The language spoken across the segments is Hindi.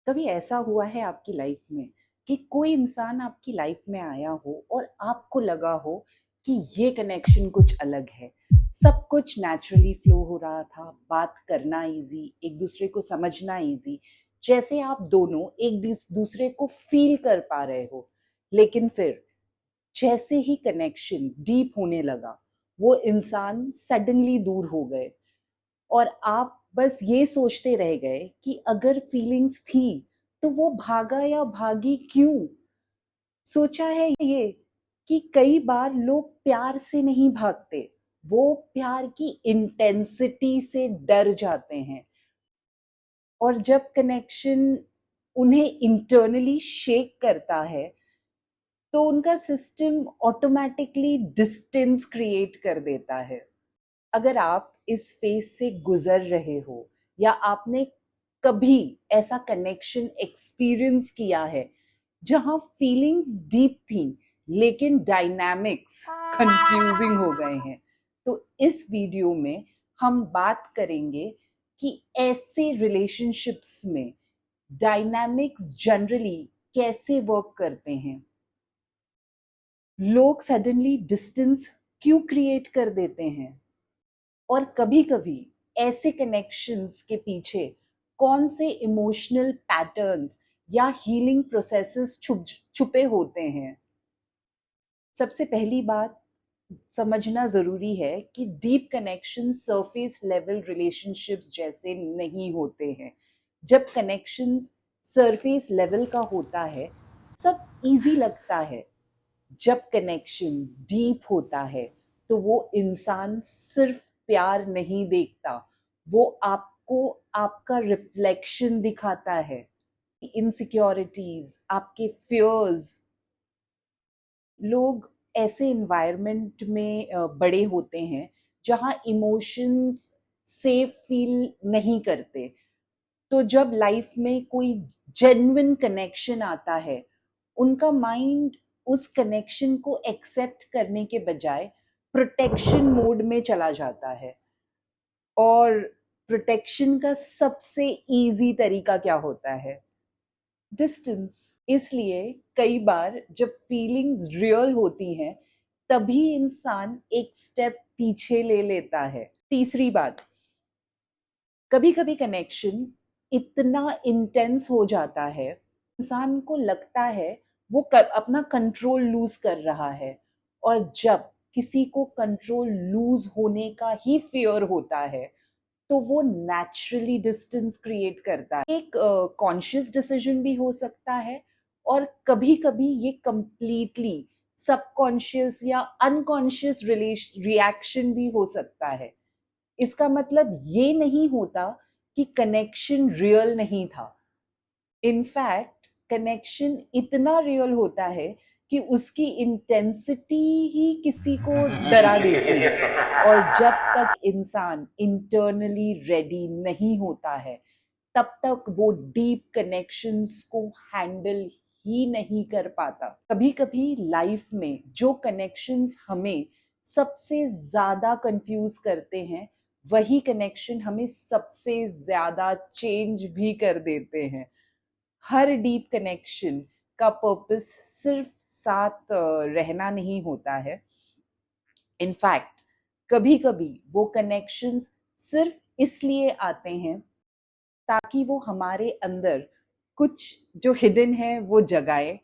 कभी ऐसा हुआ है आपकी लाइफ में कि कोई इंसान आपकी लाइफ में आया हो और आपको लगा हो कि ये कनेक्शन कुछ अलग है। सब कुछ नेचुरली फ्लो हो रहा था, बात करना इजी, एक दूसरे को समझना इजी, जैसे आप दोनों एक दूसरे को फील कर पा रहे हो। लेकिन फिर जैसे ही कनेक्शन डीप होने लगा, वो इंसान सडनली दूर हो गए और आप बस ये सोचते रह गए कि अगर फीलिंग्स थी तो वो भागा या भागी क्यों। सोचा है ये कि कई बार लोग प्यार से नहीं भागते, वो प्यार की इंटेंसिटी से डर जाते हैं। और जब कनेक्शन उन्हें इंटरनली शेक करता है तो उनका सिस्टम ऑटोमेटिकली डिस्टेंस क्रिएट कर देता है। अगर आप इस फेज से गुजर रहे हो या आपने कभी ऐसा कनेक्शन एक्सपीरियंस किया है जहां फीलिंग्स डीप थी लेकिन डायनामिक्स कंफ्यूजिंग हो गए हैं, तो इस वीडियो में हम बात करेंगे कि ऐसे रिलेशनशिप्स में डायनामिक्स जनरली कैसे वर्क करते हैं। लोग सडनली डिस्टेंस क्यों क्रिएट कर देते हैं और कभी-कभी ऐसे कनेक्शंस के पीछे कौन से इमोशनल पैटर्न्स या हीलिंग प्रोसेसेस छुपे होते हैं। सबसे पहली बात समझना ज़रूरी है कि deep connection surface level relationships जैसे नहीं होते हैं। जब कनेक्शंस सरफेस लेवल का होता है, सब इजी लगता है। जब कनेक्शन डीप होता है तो वो इंसान सिर्फ प्यार नहीं देखता, वो आपको आपका रिफ्लेक्शन दिखाता है। इनसिक्योरिटीज, आपके फियर्स। लोग ऐसे इन्वायरमेंट में बड़े होते हैं जहाँ इमोशंस सेफ फील नहीं करते। तो जब लाइफ में कोई जेन्युइन कनेक्शन आता है, उनका माइंड उस कनेक्शन को एक्सेप्ट करने के बजाय प्रोटेक्शन मोड में चला जाता है। और प्रोटेक्शन का सबसे इजी तरीका क्या होता है? डिस्टेंस। इसलिए कई बार जब फीलिंग्स रियल होती हैं, तभी इंसान एक स्टेप पीछे ले लेता है। तीसरी बात, कभी कभी कनेक्शन इतना इंटेंस हो जाता है, इंसान को लगता है वो अपना कंट्रोल लूज कर रहा है। और जब किसी को कंट्रोल लूज होने का ही फियर होता है तो वो नेचुरली डिस्टेंस क्रिएट करता है। एक कॉन्शियस डिसीजन भी हो सकता है और कभी कभी ये कंप्लीटली सबकॉन्शियस या अनकॉन्शियस रिएक्शन भी हो सकता है। इसका मतलब ये नहीं होता कि कनेक्शन रियल नहीं था। इनफैक्ट कनेक्शन इतना रियल होता है कि उसकी इंटेंसिटी ही किसी को डरा देती है। और जब तक इंसान इंटरनली रेडी नहीं होता है, तब तक वो डीप कनेक्शंस को हैंडल ही नहीं कर पाता। कभी कभी लाइफ में जो कनेक्शंस हमें सबसे ज्यादा कंफ्यूज करते हैं, वही कनेक्शन हमें सबसे ज्यादा चेंज भी कर देते हैं। हर डीप कनेक्शन का पर्पस सिर्फ साथ रहना नहीं होता है। इनफैक्ट कभी कभी वो कनेक्शंस सिर्फ इसलिए आते हैं ताकि वो हमारे अंदर कुछ जो हिडन है वो जगाए,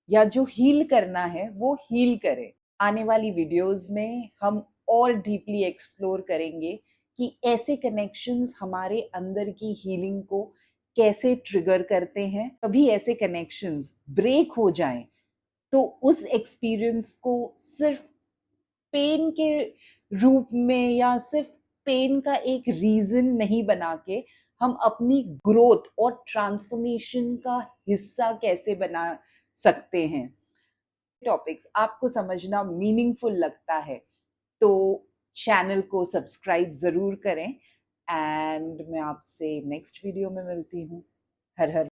या जो हील करना है वो हील करे। आने वाली वीडियोस में हम और डीपली एक्सप्लोर करेंगे कि ऐसे कनेक्शंस हमारे अंदर की हीलिंग को कैसे ट्रिगर करते हैं। कभी ऐसे कनेक्शंस ब्रेक हो जाएं तो उस एक्सपीरियंस को सिर्फ पेन के रूप में या सिर्फ पेन का एक रीजन नहीं बना के हम अपनी ग्रोथ और ट्रांसफॉर्मेशन का हिस्सा कैसे बना सकते हैं। टॉपिक्स आपको समझना मीनिंगफुल लगता है तो चैनल को सब्सक्राइब जरूर करें। एंड मैं आपसे नेक्स्ट वीडियो में मिलती हूँ। हर हर